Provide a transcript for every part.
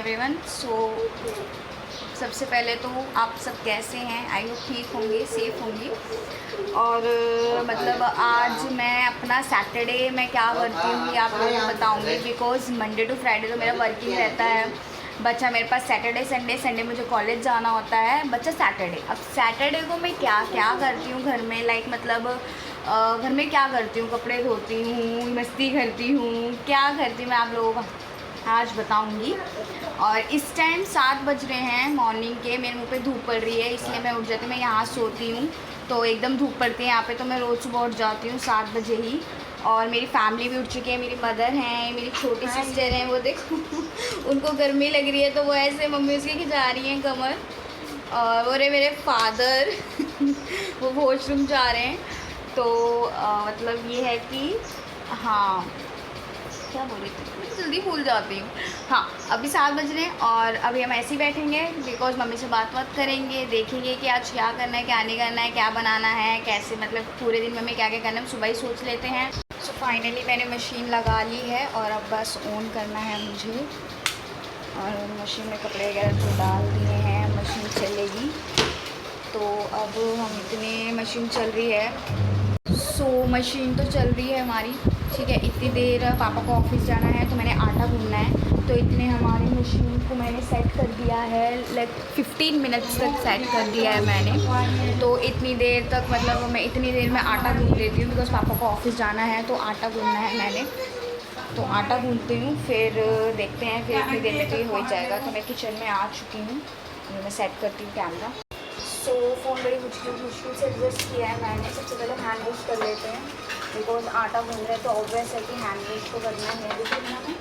Everyone. सबसे पहले तो आप सब कैसे हैं? आई होप ठीक होंगे, सेफ़ होंगी। और मतलब आज मैं अपना सैटरडे मैं क्या करती हूँ ये आप लोगों को बताऊँगी, बिकॉज़ मंडे टू फ्राइडे तो मेरा वर्किंग रहता है। बच्चा मेरे पास सैटरडे संडे मुझे कॉलेज जाना होता है, बच्चा सैटरडे। अब सैटरडे को मैं क्या क्या करती हूँ घर में, लाइक मतलब घर में क्या करती हूँ, कपड़े धोती हूँ, मस्ती करती हूँ, क्या करती हूँ मैं आप लोगों को आज बताऊंगी। और इस टाइम 7 बज रहे हैं मॉर्निंग के, मेरे मुंह पे धूप पड़ रही है, इसलिए मैं उठ जाती हूँ। मैं यहाँ सोती हूँ तो एकदम धूप पड़ती है यहाँ पे, तो मैं रोज़ सुबह उठ जाती हूँ 7 बजे ही। और मेरी फैमिली भी उठ चुकी है, मेरी मदर हैं, मेरी छोटी सिस्टर हैं, वो देखो उनको गर्मी लग रही है तो वो ऐसे मम्मी उसकी खिंचा रही हैं कमर। और वो रहे मेरे फादर वो वॉशरूम जा रहे हैं। तो मतलब ये है कि हाँ, क्या बोल रही थी, मैं जल्दी भूल जाती हूँ। हाँ, अभी 7 बज रहे हैं और अभी हम ऐसे ही बैठेंगे बिकॉज़ मम्मी से बात करेंगे, देखेंगे कि आज क्या करना है, क्या नहीं करना है, क्या बनाना है, कैसे मतलब पूरे दिन में हमें क्या क्या करना है, सुबह ही सोच लेते हैं। सो फाइनली मैंने मशीन लगा ली है और अब बस ऑन करना है मुझे। और मशीन में कपड़े वगैरह तो डाल दिए हैं, मशीन चलेगी। तो अब हम इतने मशीन चल रही है, मशीन तो चल रही है हमारी, ठीक है। इतनी देर पापा को ऑफिस जाना है तो मैंने आटा गूंदना है, तो इतने हमारी मशीन को मैंने सेट कर दिया है, लाइक 15 मिनट्स तक सेट कर दिया है मैंने। तो इतनी देर तक मतलब मैं इतनी देर में आटा गूंद लेती हूँ बिकॉज़ पापा को ऑफिस जाना है, तो आटा गूंदना है मैंने। तो आटा गूंदती हूँ, फिर देखते हैं, फिर इतनी देर में तो ये हो ही जाएगा। तो मैं किचन में आ चुकी हूँ, मैं सेट करती हूँ कैमरा। फ़ोन बड़ी मुश्किल से एडजस्ट किया है मैंने। सबसे पहले हैंड वॉश कर लेते हैं बिकॉज आटा गूंद रहे हैं, तो ऑब्वियस है कि हैंड वॉश तो करना है। देखिए मैंने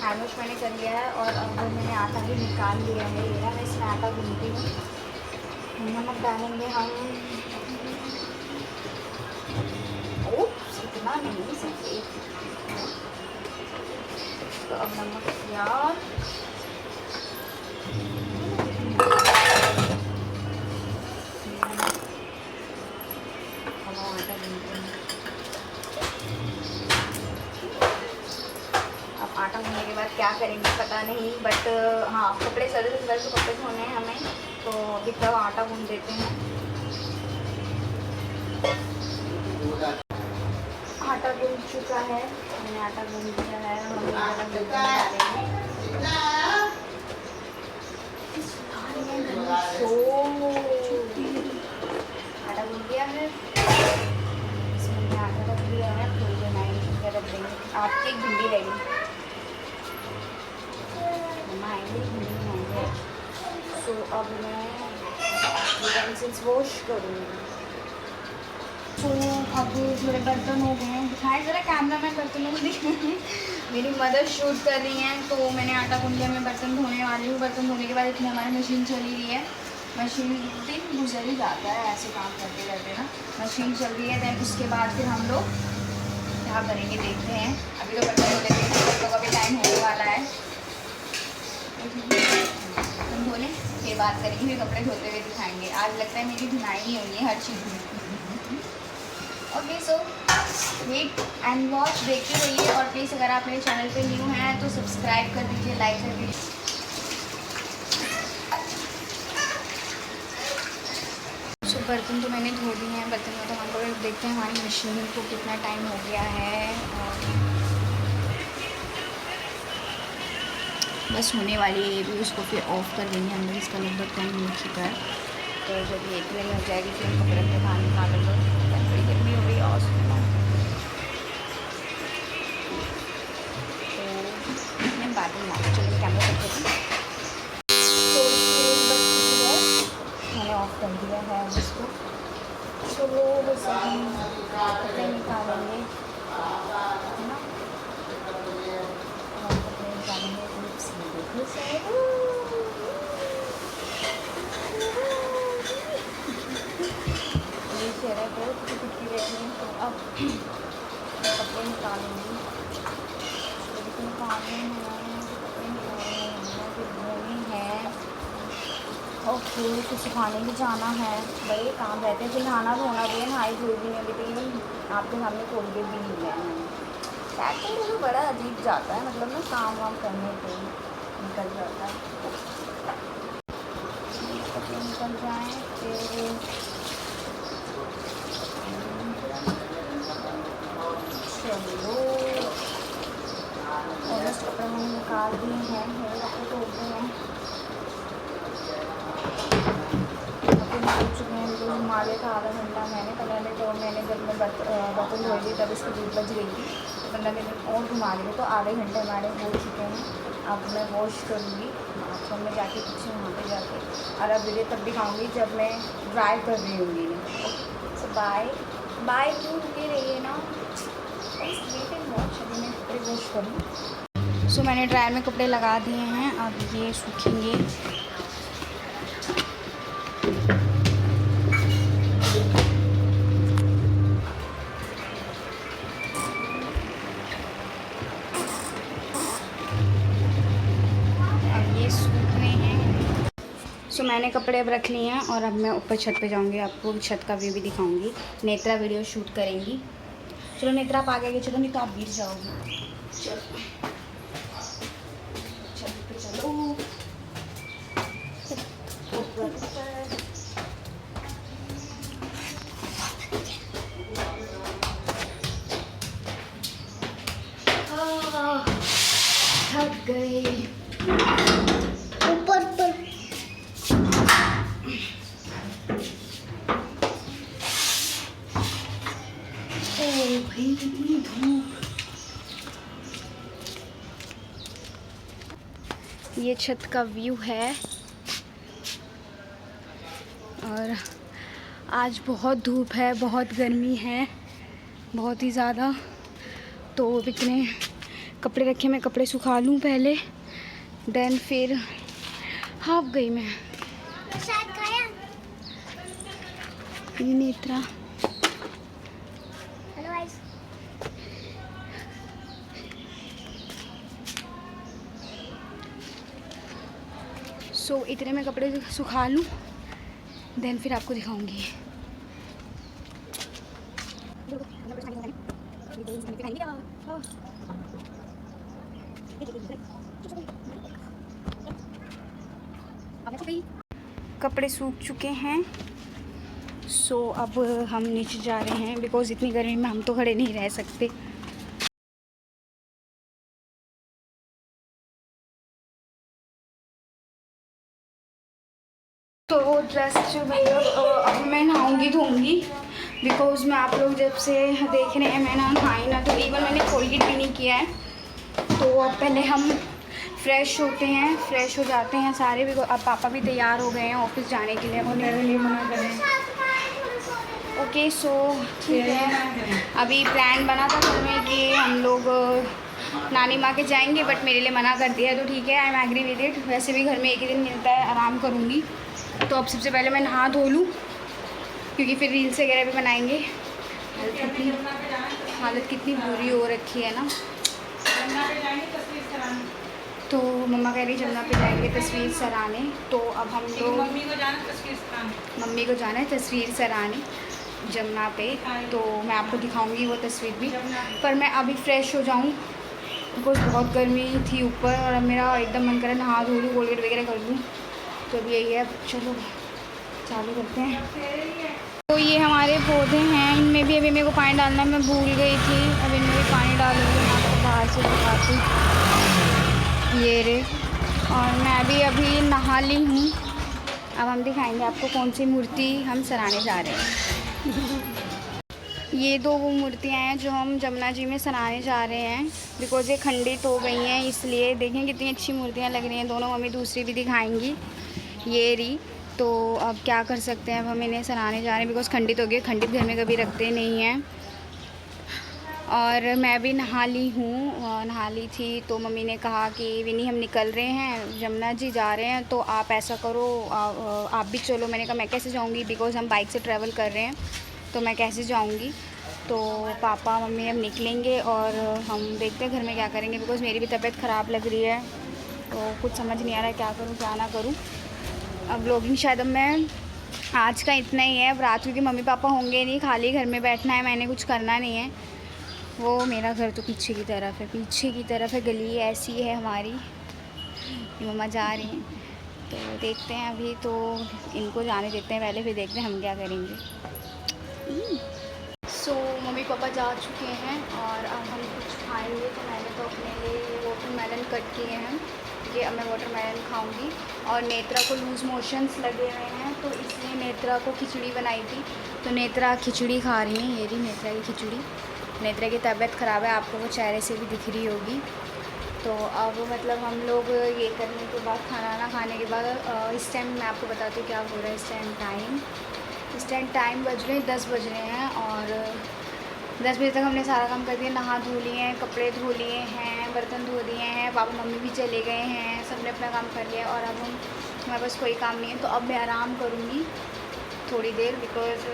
हैंड वॉश मैंने कर लिया है और अब मैंने आटा भी निकाल लिया है। ये ना मैं इसमें आटा गूंदती हूँ। नमक डालेंगे हम, ओप्स इतना नहीं सही। तो अब नमक यार आटा गूंदने के बाद क्या करेंगे पता नहीं, बट हाँ कपड़े चल रहे तो कपड़े धोने हैं हमें, तो अभी तक आटा गूंद देते हैं। आटा गूंद चुका है, मैंने आटा गूंद दिया है, हम आटा गूंद दिया है, इसमें आटा रख दिया है, थोड़ी देर मैरिनेट रख देंगे। आपकी एक भिंडी रेडी, तो अब मैं यूटेंसिल्स वॉश करूँगी। तो अब मेरे बर्तन हो गए हैं, दिखाए ज़रा कैमरा में बर्तनों को दिखाएं। मेरी मदर शूट कर रही हैं, तो मैंने आटा गूंद लिया, मैं बर्तन धोने वाली हूँ। बर्तन धोने के बाद इतनी हमारी मशीन चली रही है, मशीन दिन गुजर ही जाता है ऐसे काम करते करते ना। मशीन चल रही है, दैन उसके बाद फिर हम लोग क्या करेंगे देखते हैं। अभी तो बर्तन धो लेते हैं, बर्तनों का भी टाइम होने वाला है, हम धोने फिर बात करेंगे, फिर कपड़े धोते हुए दिखाएंगे। आज लगता है मेरी धुनाई ही हुई है हर चीज़ में। Okay, so wait and watch, देखते रहिए। और प्लीज़ अगर आप मेरे चैनल पे न्यू हैं तो सब्सक्राइब कर दीजिए, लाइक कर दीजिए। सो बर्तन तो मैंने धो दिए हैं, बर्तन में तो हम लोग देखते हैं हमारी मशीन को कितना टाइम हो गया है। और बस होने वाली है ये भी, उसको फिर ऑफ़ कर देंगे हम लोग। इसका लगभग टाइम हो चुका है, तो जब ये इतने में हो जाएगी फिर हम कपड़े पे बाहर निकालेंगे। बड़ी गर्मी हो गई और उसमें तो मैं बाद में चलिए कैमरा करते हैं। तो मैंने ऑफ़ कर दिया है अब इसको। चलो बस हम कपड़े निकालेंगे, है ना, कपड़े निकालेंगे। ये चेहरा पर कुछ रहती हैं, तो अब कपड़े निकालेंगे। कपड़े धोने हैं, ओके, तो सुखाने भी जाना है। भाई काम रहते हैं, फिर नहाना धोना भी है, नहाई धोई भी नहीं। अभी तो इवन आपके सामने कोलगेट भी नहीं है मैंने। सैटरडे तो बड़ा अजीब जाता है, मतलब ना काम वाम करने के। निकल जाता है। निकल जाए फिर चलो ऑलमोस्ट कपड़े मैंने निकाल दिए हैं, मेरे कपड़े तो हो गए हैं, कपड़े निकल चुके हैं। बिकॉज हिमालय का आधा घंटा मैंने जब मैं बर्तन धोई थी तब इसकी 2 बज गई थी, तो 15 मिनट और घुमा लिए तो आधे घंटे हमारे हो चुके हैं। अब मैं वॉश करूँगी बाथरूम में जाके, पीछे वहाँ पे जाके, और अब वीडियो तब दिखाऊँगी जब मैं ड्राई कर रही होंगी। सो बाय बाय, क्यों रुके रहिए ना, वॉश अभी मैं कपड़े वॉश करूँ। सो मैंने ड्रायर में कपड़े लगा दिए हैं, अब ये सूखेंगे। अब ये सूख रहे हैं। सो मैंने कपड़े अब रख लिए हैं और अब मैं ऊपर छत पे जाऊंगी, आपको छत का व्यू भी दिखाऊंगी। नेत्रा वीडियो शूट करेंगी। चलो नेत्रा आप आगे चलो, नहीं तो आप गिर जाओगे। चलो छत पे चलो। थक गए ऊपर पर। ओ भाई कितनी धूप। ये छत का व्यू है और आज बहुत धूप है, बहुत गर्मी है, बहुत ही ज़्यादा। तो इतने कपड़े रखे, मैं कपड़े सुखा लूँ पहले, देन फिर हाफ गई मैं। ये नेत्रा सो इतने में कपड़े सुखा लूँ, देन फिर आपको दिखाऊंगी। कपड़े सूख चुके हैं, सो अब हम नीचे जा रहे हैं बिकॉज़ इतनी गर्मी में हम तो खड़े नहीं रह सकते। तो जस्ट अब मैं नहाऊंगी धोऊंगी बिकॉज़ मैं, आप लोग जब से देख रहे हैं मैं नहाई ना, तो इवन मैंने कोलगेट भी नहीं किया है। तो अब पहले हम फ्रेश होते हैं, फ्रेश हो जाते हैं सारे। बिकॉज अब पापा भी तैयार हो गए हैं ऑफिस जाने के लिए, उन्हें नहीं मना करें। ओके सो ठीक है, अभी प्लान बना था घर में कि हम लोग नानी माँ के जाएंगे, बट मेरे लिए मना कर दिया, तो ठीक है, I am agree with it. वैसे भी घर में एक ही दिन मिलता है, आराम करूँगी। तो अब सबसे पहले मैं नहा धो लूँ क्योंकि फिर रील्स वगैरह भी बनाएंगे। हालत कितनी बुरी हो रखी है ना। तो मम्मा कह रही जमुना पे जाएंगे तस्वीर सराने। तो अब हम लोग, मम्मी को जाना है तस्वीर सराने जमुना पे, तो मैं आपको दिखाऊंगी वो तस्वीर भी। पर मैं अभी फ़्रेश हो जाऊँ बिकॉज बहुत गर्मी थी ऊपर, और अब मेरा एकदम मन कर रहा है नहा धो लूँ, कोलगेट वगैरह कर लूँ। तो अब यही है, चलो चालू करते हैं। तो ये हमारे पौधे हैं, इनमें भी अभी मेरे को पानी डालना मैं भूल गई थी, अब इनमें भी पानी डालूँगी। मैं आपको बाहर से दिखाती, ये रे। और मैं भी अभी नहा ली हूँ। अब हम दिखाएंगे आपको कौन सी मूर्ति हम सराने जा रहे हैं। ये 2 वो मूर्तियाँ हैं जो हम जमुना जी में सराने जा रहे हैं बिकॉज़ ये खंडित हो गई हैं, इसलिए। देखें कितनी अच्छी मूर्तियाँ लग रही हैं दोनों, मम्मी दूसरी भी दिखाएंगी, ये रही। तो अब क्या कर सकते हैं, अब हम इन्हें सराने जा रहे हैं बिकॉज़ खंडित हो गए, खंडित घर में कभी रखते नहीं हैं। और मैं भी नहा ली हूँ, नहा ली थी। तो मम्मी ने कहा कि विनी हम निकल रहे हैं, जमुना जी जा रहे हैं, तो आप ऐसा करो आप भी चलो। मैंने कहा मैं कैसे जाऊँगी बिकॉज़ हम बाइक से ट्रैवल कर रहे हैं, तो मैं कैसे जाऊँगी। तो पापा मम्मी अब निकलेंगे और हम देखते हैं घर में क्या करेंगे बिकॉज़ मेरी भी तबीयत ख़राब लग रही है, तो कुछ समझ नहीं आ रहा है क्या करूँ क्या ना करूँ। अब व्लॉगिंग शायद अब मैं आज का इतना ही है। अब रात क्योंकि मम्मी पापा होंगे नहीं, खाली घर में बैठना है, मैंने कुछ करना नहीं है। वो मेरा घर तो पीछे की तरफ है, पीछे की तरफ है, गली ऐसी है हमारी। मम्मा जा रही हैं, तो देखते हैं अभी तो इनको जाने देते हैं पहले, फिर देखते हैं हम क्या करेंगे। मम्मी पापा जा चुके हैं और अब हम कुछ खाएंगे। तो मैंने तो अपने लिए वाटरमेलन कट किए हैं कि अब मैं वाटरमेलन खाऊंगी। और नेत्रा को लूज़ मोशंस लगे हुए हैं, तो इसलिए नेत्रा को खिचड़ी बनाई थी, तो नेत्रा खिचड़ी खा रही हैं। ये रही नेत्रा की खिचड़ी। नेत्रा की तबीयत ख़राब है, आपको वो चेहरे से भी दिख रही होगी। तो अब मतलब हम लोग ये करने के बाद, खाना खाने के बाद, इस टाइम मैं आपको बताती हूँ क्या हो रहा है। इस टाइम टाइम बज रहे हैं 10 बज रहे हैं, और 10 बजे तक हमने सारा काम कर दिया। नहा धो लिए हैं, कपड़े धो लिए हैं, बर्तन धो दिए हैं, पापा मम्मी भी चले गए हैं, सब ने अपना काम कर लिया। और अब हमारे पास कोई काम नहीं है, तो अब मैं आराम करूँगी थोड़ी देर, बिकॉज़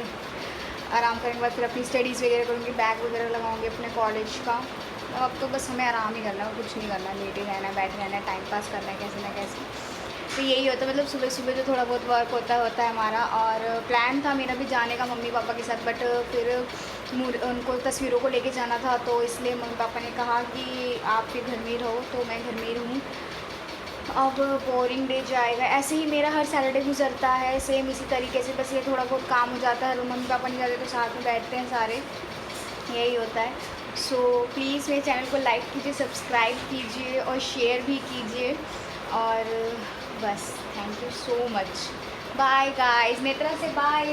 आराम करने के बाद फिर अपनी स्टडीज़ वगैरह करूँगी, बैग वगैरह लगाऊँगी अपने कॉलेज का। अब तो बस हमें आराम ही करना है, कुछ नहीं करना, लेटे रहना है, बैठे रहना है, टाइम पास करना है कैसे ना कैसे। तो यही होता है, मतलब सुबह सुबह जो थोड़ा बहुत वर्क होता है हमारा। और प्लान था मेरा भी जाने का मम्मी पापा के साथ, बट फिर उनको तस्वीरों को लेके जाना था, तो इसलिए मम्मी पापा ने कहा कि आप फिर घर में ही रहो, तो मैं घर में ही रहूँ। अब बोरिंग डे जाएगा, ऐसे ही मेरा हर सैटरडे गुजरता है सेम इसी तरीके से, बस ये थोड़ा बहुत काम हो जाता है, मम्मी पापा नहीं जाते तो साथ में बैठते हैं सारे, यही होता है। सो प्लीज़ मेरे चैनल को लाइक कीजिए, सब्सक्राइब कीजिए और शेयर भी कीजिए, और बस thank you so much. Bye guys, Netra से बाय।